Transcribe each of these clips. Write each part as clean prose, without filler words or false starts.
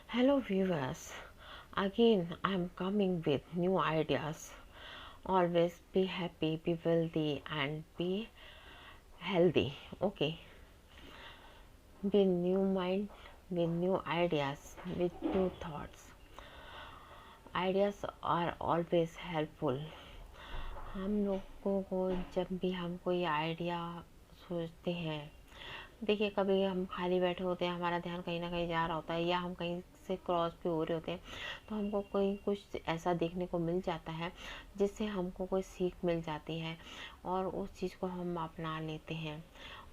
Hello viewers, again I am coming with new ideas. Always be happy, be wealthy and be healthy. Okay, with new mind, with new ideas, with new thoughts. Ideas are always helpful. हम लोगों को जब भी हम कोई idea सोचते हैं, देखिए कभी हम खाली बैठे होते हैं, हमारा ध्यान कहीं ना कहीं जा रहा होता है या हम कहीं से क्रॉस भी हो रहे होते हैं, तो हमको कोई कुछ ऐसा देखने को मिल जाता है जिससे हमको कोई सीख मिल जाती है और उस चीज़ को हम अपना लेते हैं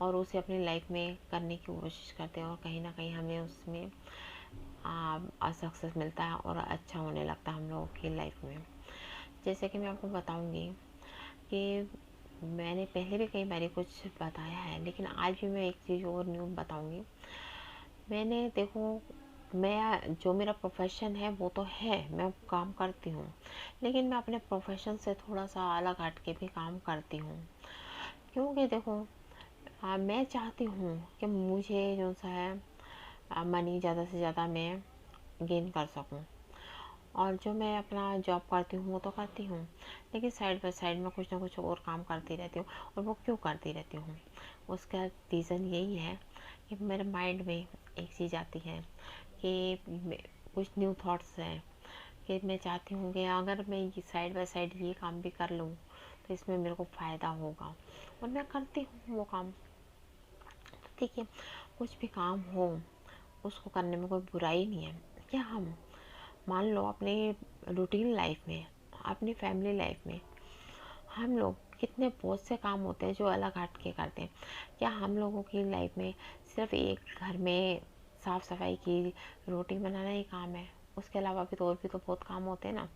और उसे अपनी लाइफ में करने की कोशिश करते हैं और कहीं ना कहीं हमें उसमें सक्सेस मिलता है और अच्छा होने लगता है हम लोगों की लाइफ में। जैसे कि मैं आपको बताऊंगी कि मैंने पहले भी कई बार कुछ बताया है, लेकिन आज भी मैं एक चीज़ और न्यू बताऊंगी। मैंने देखो, मैं जो मेरा प्रोफेशन है वो तो है, मैं काम करती हूँ, लेकिन मैं अपने प्रोफेशन से थोड़ा सा अलग हट के भी काम करती हूँ। क्योंकि देखो, मैं चाहती हूँ कि मुझे जो सा है मनी ज़्यादा से ज़्यादा मैं गेन कर सकूँ, और जो मैं अपना जॉब करती हूँ वो तो करती हूँ, लेकिन साइड बाय साइड में कुछ ना कुछ और काम करती रहती हूँ। और वो क्यों करती रहती हूँ, उसका रीज़न यही है कि मेरे माइंड में एक चीज़ आती है कि कुछ न्यू थॉट्स हैं कि मैं चाहती हूँ कि अगर मैं ये साइड बाय साइड ये काम भी कर लूँ तो इसमें मेरे को फ़ायदा होगा, और मैं करती हूँ वो काम। तो देखिए, कुछ भी काम हो उसको करने में कोई बुराई नहीं है। क्या हम मान लो अपने रूटीन लाइफ में, अपनी फैमिली लाइफ में हम लोग कितने बहुत से काम होते हैं जो अलग हट के करते हैं। क्या हम लोगों की लाइफ में सिर्फ एक घर में साफ सफाई की, रोटी बनाना ही काम है? उसके अलावा भी तो और भी तो बहुत काम होते हैं ना।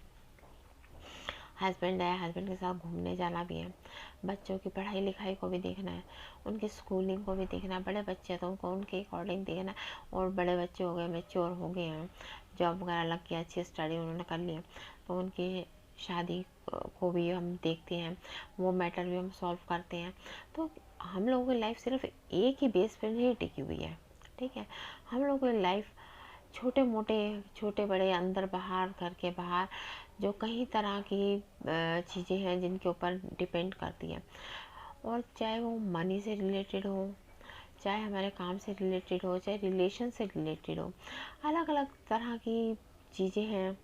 हस्बैंड है, हस्बैंड के साथ घूमने जाना भी है, बच्चों की पढ़ाई लिखाई को भी देखना है, उनकी स्कूलिंग को भी देखना है। बड़े बच्चे हैं तो उनको उनके अकॉर्डिंग देखना है, और बड़े बच्चे हो गए, मेच्योर हो गए हैं, जॉब वगैरह लग गया, अच्छी स्टडी उन्होंने कर ली, तो उनकी शादी को भी हम देखते हैं, वो मैटर भी हम सॉल्व करते हैं। तो हम लोगों की लाइफ सिर्फ एक ही बेस पर नहीं टिकी हुई है। ठीक है, हम लोगों की लाइफ छोटे मोटे, छोटे बड़े, अंदर बाहर, घर के बाहर, जो कई तरह की चीज़ें हैं जिनके ऊपर डिपेंड करती है। और चाहे वो मनी से रिलेटेड हो, चाहे हमारे काम से रिलेटेड हो, चाहे रिलेशन से रिलेटेड हो, अलग अलग तरह की चीज़ें हैं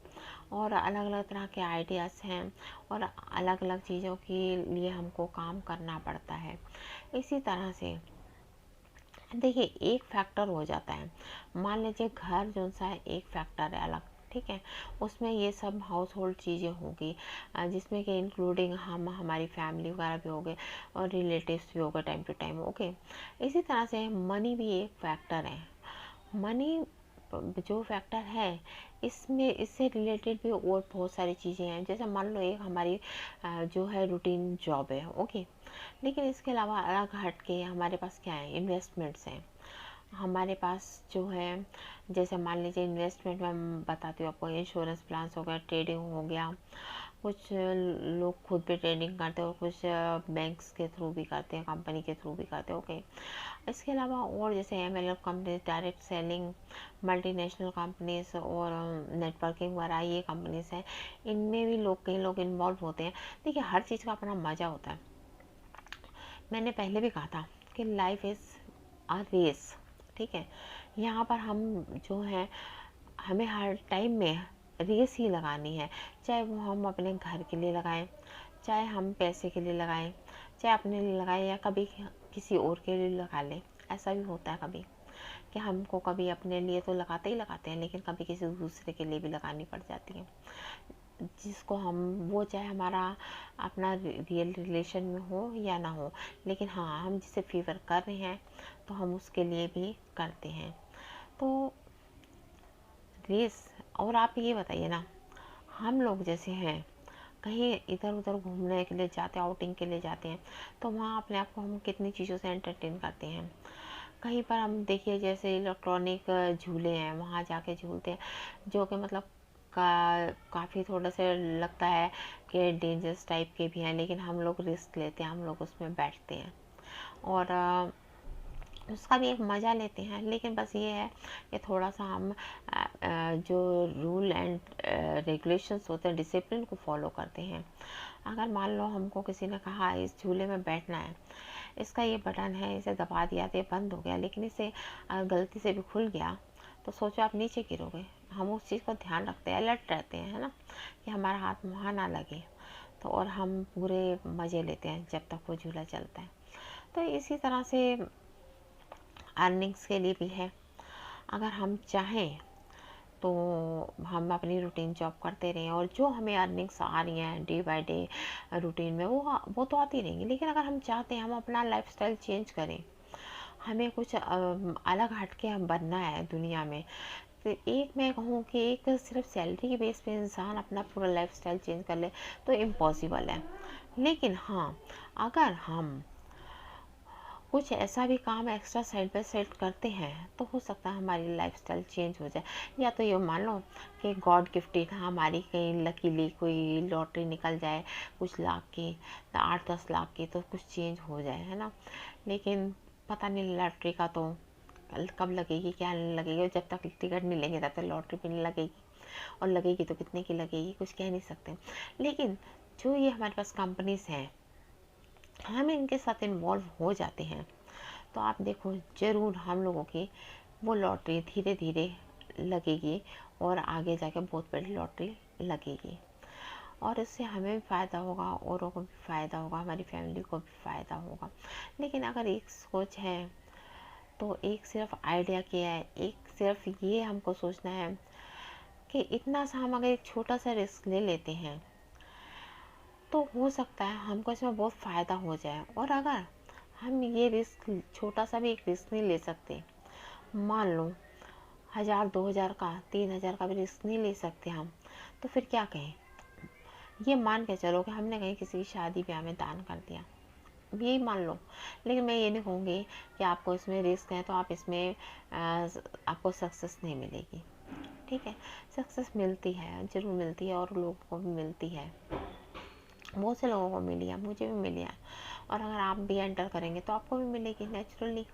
और अलग अलग तरह के आइडियाज़ हैं, और अलग अलग चीज़ों के लिए हमको काम करना पड़ता है। इसी तरह से देखिए, एक फैक्टर हो जाता है, मान लीजिए घर जो सा है एक फैक्टर है अलग, ठीक है, उसमें ये सब हाउस होल्ड चीज़ें होगी, जिसमें कि इंक्लूडिंग हम, हमारी फैमिली वगैरह भी हो गए और रिलेटिव्स भी हो गए टाइम टू टाइम। ओके, इसी तरह से मनी भी एक फैक्टर है। मनी जो फैक्टर है, इसमें इससे रिलेटेड भी और बहुत सारी चीज़ें हैं। जैसे मान लो एक हमारी जो है रूटीन जॉब है, ओके, लेकिन इसके अलावा अलग हट के हमारे पास क्या है, इन्वेस्टमेंट्स हैं हमारे पास जो है। जैसे मान लीजिए इन्वेस्टमेंट में मैं बताती हूँ आपको, इंश्योरेंस प्लान्स हो गया, ट्रेडिंग हो गया, कुछ लोग खुद भी ट्रेडिंग करते हैं और कुछ बैंक्स के थ्रू भी करते हैं, कंपनी के थ्रू भी करते हैं। ओके, इसके अलावा और जैसे MLM company, direct selling, multinational companies और नेटवर्किंग वगैरह, ये कंपनीज हैं, इनमें भी लोग, कई लोग इन्वॉल्व होते हैं। देखिए, हर चीज़ का अपना मज़ा होता है। मैंने पहले भी कहा था कि लाइफ इज़ अ रेस, ठीक है, यहाँ पर हम जो है, हमें हर टाइम में रेस ही लगानी है, चाहे वो हम अपने घर के लिए लगाएं, चाहे हम पैसे के लिए लगाएं, चाहे अपने लिए लगाएं, या कभी किसी और के लिए लगा लें। ऐसा भी होता है कभी कि हमको कभी अपने लिए तो लगाते ही लगाते हैं, लेकिन कभी किसी दूसरे के लिए भी लगानी पड़ जाती है, जिसको हम, वो चाहे हमारा अपना रियल रिलेशन में हो या ना हो, लेकिन हाँ, हम जिसे फेवर कर रहे हैं तो हम उसके लिए भी करते हैं। तो रेस, और आप ये बताइए ना, हम लोग जैसे हैं, कहीं इधर उधर घूमने के लिए जाते हैं, आउटिंग के लिए जाते हैं, तो वहाँ अपने आप को हम कितनी चीज़ों से एंटरटेन करते हैं। कहीं पर हम देखिए, जैसे इलेक्ट्रॉनिक झूले हैं, वहाँ जाके झूलते हैं, जो कि मतलब काफ़ी थोड़ा सा लगता है कि डेंजरस टाइप के भी हैं, लेकिन हम लोग रिस्क लेते हैं, हम लोग उसमें बैठते हैं। और उसका भी एक मज़ा लेते हैं। लेकिन बस ये है कि थोड़ा सा हम जो रूल एंड रेगुलेशंस होते हैं, डिसिप्लिन को फॉलो करते हैं। अगर मान लो हमको किसी ने कहा इस झूले में बैठना है, इसका ये बटन है, इसे दबा दिया तो ये बंद हो गया, लेकिन इसे गलती से भी खुल गया तो सोचो आप नीचे गिरोगे। हम उस चीज़ को ध्यान रखते हैं, अलर्ट रहते हैं, है ना, कि हमारा हाथ वहाँ ना लगे। तो और हम पूरे मज़े लेते हैं जब तक वो झूला चलता है। तो इसी तरह से अर्निंग्स के लिए भी है। अगर हम चाहें तो हम अपनी रूटीन जॉब करते रहें, और जो हमें अर्निंग्स आ रही हैं डे बाय डे रूटीन में, वो तो आती रहेंगी। लेकिन अगर हम चाहते हैं हम अपना लाइफस्टाइल चेंज करें, हमें कुछ अलग हट के हम बनना है दुनिया में, तो एक मैं कहूँ कि एक सिर्फ सैलरी के बेस पे इंसान अपना पूरा लाइफस्टाइल चेंज कर ले तो इम्पॉसिबल है। लेकिन हाँ, अगर हम कुछ ऐसा भी काम एक्स्ट्रा साइड बाय साइड करते हैं तो हो सकता है हमारी लाइफस्टाइल चेंज हो जाए। या तो ये मान लो कि गॉड गिफ्टेड हमारी कहीं लकीली कोई लॉटरी निकल जाए कुछ लाख की, 8-10 लाख की, तो कुछ चेंज हो जाए, है ना। लेकिन पता नहीं लॉटरी का तो कब लगेगी, क्या लगेगी, जब तक टिकट नहीं लेंगे तब तक लॉटरी भी नहीं लगेगी, और लगेगी तो कितने की लगेगी कुछ कह नहीं सकते। लेकिन जो ये हमारे पास कंपनीज हैं, हम इनके साथ इन्वॉल्व हो जाते हैं तो आप देखो ज़रूर हम लोगों की वो लॉटरी धीरे धीरे लगेगी, और आगे जाके बहुत बड़ी लॉटरी लगेगी, और इससे हमें भी फ़ायदा होगा, औरों को भी फ़ायदा होगा, हमारी फैमिली को भी फ़ायदा होगा। लेकिन अगर एक सोच है तो एक सिर्फ आइडिया किया है, एक सिर्फ ये हमको सोचना है कि इतना सा हम अगर एक छोटा सा रिस्क ले लेते हैं तो हो सकता है हमको इसमें बहुत फ़ायदा हो जाए। और अगर हम ये रिस्क, छोटा सा भी एक रिस्क नहीं ले सकते, मान लो 1000-2000 का, 3000 का भी रिस्क नहीं ले सकते हम, तो फिर क्या कहें। ये मान के चलो कि हमने कहीं किसी की शादी ब्याह में दान कर दिया, यही मान लो। लेकिन मैं ये नहीं कहूँगी कि आपको इसमें रिस्क है तो आप इसमें आपको सक्सेस नहीं मिलेगी। ठीक है, सक्सेस मिलती है, ज़रूर मिलती है, और लोगों को भी मिलती है, बहुत से लोगों को मिली है, मुझे भी मिली है, और अगर आप भी एंटर करेंगे तो आपको भी मिलेगी नेचुरली।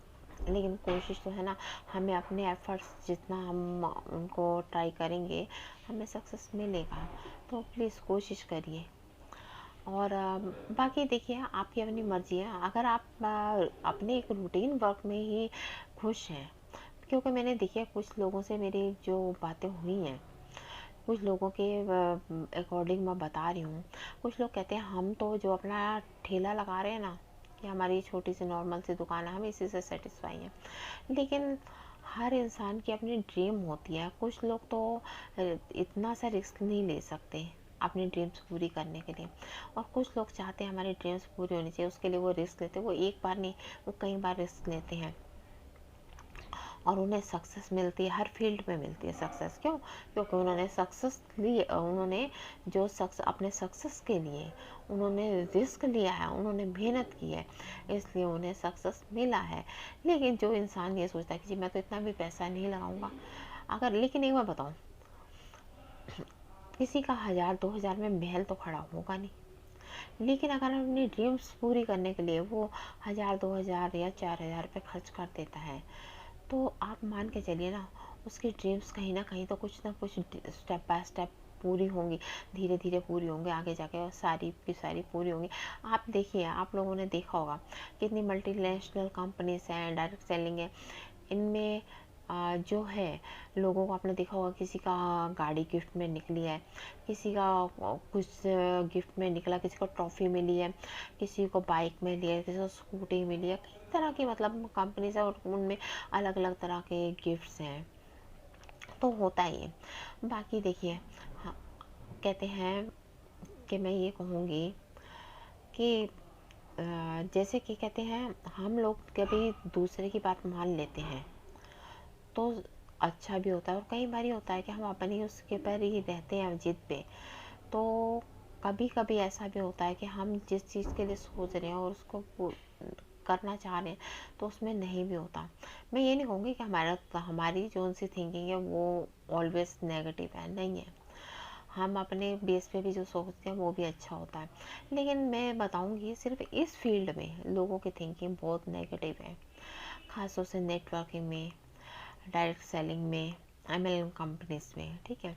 लेकिन कोशिश तो है ना, हमें अपने एफर्ट्स जितना हम उनको ट्राई करेंगे हमें सक्सेस मिलेगा। तो प्लीज़ कोशिश करिए। और बाकी देखिए आपकी अपनी मर्ज़ी है। अगर आप अपने एक रूटीन वर्क में ही खुश हैं, क्योंकि मैंने देखिए कुछ लोगों से मेरी जो बातें हुई हैं, कुछ लोगों के अकॉर्डिंग मैं बता रही हूँ। कुछ लोग कहते हैं हम तो जो अपना ठेला लगा रहे हैं ना, कि हमारी छोटी सी नॉर्मल सी दुकान है, हम इसी से सेटिस्फाई हैं। लेकिन हर इंसान की अपनी ड्रीम होती है। कुछ लोग तो इतना सा रिस्क नहीं ले सकते अपनी ड्रीम्स पूरी करने के लिए, और कुछ लोग चाहते हैं हमारी ड्रीम्स पूरी होनी चाहिए, उसके लिए वो रिस्क लेते हैं। वो एक बार नहीं, वो कई बार रिस्क लेते हैं, और उन्हें सक्सेस मिलती है, हर फील्ड में मिलती है सक्सेस। क्यों? क्योंकि उन्होंने सक्सेस ली, उन्होंने जो अपने सक्सेस के लिए उन्होंने रिस्क लिया है, उन्होंने मेहनत की है, इसलिए उन्हें सक्सेस मिला है। लेकिन जो इंसान ये सोचता है कि जी मैं तो इतना भी पैसा नहीं लगाऊंगा, अगर, लेकिन एक बार बताऊं, किसी का 1000-2000 में महल तो खड़ा होगा नहीं। लेकिन अगर हम अपनी ड्रीम्स पूरी करने के लिए वो 1000-2000 या 4000 रुपये खर्च कर देता है, तो आप मान के चलिए ना, उसकी ड्रीम्स कहीं ना कुछ स्टेप बाय स्टेप पूरी होंगी, धीरे धीरे पूरी होंगी, आगे जाके और सारी की सारी पूरी होंगी। आप देखिए, आप लोगों ने देखा होगा कितनी मल्टीनेशनल कंपनीज हैं, डायरेक्ट सेलिंग है, इनमें जो है लोगों को, आपने देखा होगा किसी का गाड़ी गिफ्ट में निकली है, किसी का कुछ गिफ्ट में निकला, किसी को ट्रॉफी मिली है, किसी को बाइक मिली है, किसी को स्कूटी मिली है, कई तरह की मतलब कंपनीज है, और उनमें अलग अलग तरह के गिफ्ट्स हैं। तो होता ही है। बाकी देखिए, हाँ, कहते हैं कि मैं ये कहूँगी कि जैसे कि कहते हैं हम लोग कभी दूसरे की बात मान लेते हैं तो अच्छा भी होता है, और कई बार ही होता है कि हम अपनी उसके पर ही रहते हैं जिद पे। तो कभी कभी ऐसा भी होता है कि हम जिस चीज़ के लिए सोच रहे हैं और उसको करना चाह रहे हैं तो उसमें नहीं भी होता। मैं ये नहीं कहूँगी कि हमारी जो उनसी थिंकिंग है वो ऑलवेज नेगेटिव है, नहीं है। हम अपने बेस पे भी जो सोचते हैं वो भी अच्छा होता है। लेकिन मैं बताऊँगी सिर्फ इस फील्ड में लोगों की थिंकिंग बहुत नेगेटिव है। खासतौर से नेटवर्किंग में, डायरेक्ट सेलिंग में, MLM कंपनीज में, ठीक है।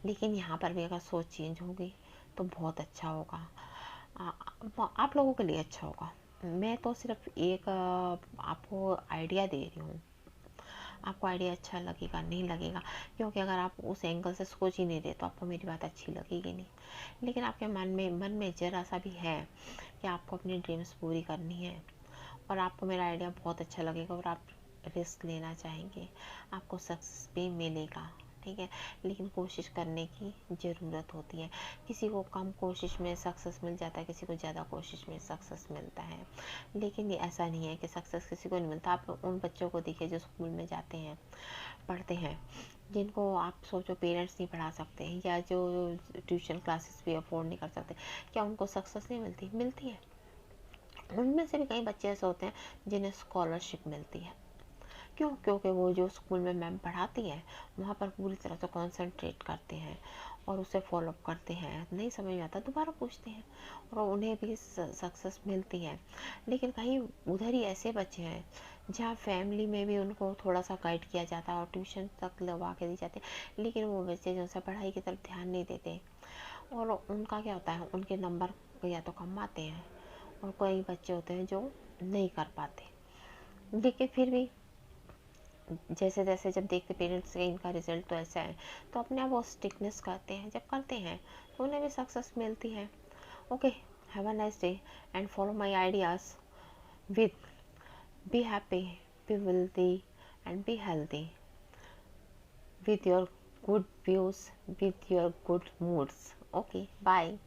लेकिन यहाँ पर भी अगर सोच चेंज होगी तो बहुत अच्छा होगा, आप लोगों के लिए अच्छा होगा। मैं तो सिर्फ एक आपको आइडिया दे रही हूँ, आपको आइडिया अच्छा लगेगा नहीं लगेगा, क्योंकि अगर आप उस एंगल से सोच ही नहीं रहे तो आपको मेरी बात अच्छी लगेगी नहीं। लेकिन आपके मन में जरा सा भी है कि आपको अपनी ड्रीम्स पूरी करनी है और आपको मेरा आइडिया बहुत अच्छा लगेगा और आप रिस्क लेना चाहेंगे, आपको सक्सेस भी मिलेगा, ठीक है। लेकिन कोशिश करने की ज़रूरत होती है। किसी को कम कोशिश में सक्सेस मिल जाता है, किसी को ज़्यादा कोशिश में सक्सेस मिलता है। लेकिन ये ऐसा नहीं है कि सक्सेस किसी को नहीं मिलता। आप उन बच्चों को देखिए जो स्कूल में जाते हैं, पढ़ते हैं, जिनको आप सोचो पेरेंट्स नहीं पढ़ा सकते या जो ट्यूशन क्लासेस भी अफोर्ड नहीं कर सकते, क्या उनको सक्सेस नहीं मिलती? मिलती है। उनमें से भी कई बच्चे ऐसे होते हैं जिन्हें स्कॉलरशिप मिलती है। क्यों? क्योंकि वो जो स्कूल में मैम पढ़ाती है वहाँ पर पूरी तरह से कॉन्सेंट्रेट करते हैं और उसे फॉलोअप करते हैं, नहीं समझ में आता दोबारा पूछते हैं और उन्हें भी सक्सेस मिलती है। लेकिन कहीं उधर ही ऐसे बच्चे हैं जहाँ फैमिली में भी उनको थोड़ा सा गाइड किया जाता है और ट्यूशन तक लगवा के दी जाती है, लेकिन वो बच्चे जो सा पढ़ाई की तरफ ध्यान नहीं देते और उनका क्या होता है, उनके नंबर या तो कम आते हैं और कई बच्चे होते हैं जो नहीं कर पाते। लेकिन फिर भी जैसे जैसे जब देखते पेरेंट्स के इनका रिजल्ट तो ऐसा है, तो अपने आप वो स्टिकनेस करते हैं, जब करते हैं तो उन्हें भी सक्सेस मिलती है। Okay, have a nice day and follow my ideas with be happy, be wealthy and be healthy with your good views, with your good moods. Okay, bye.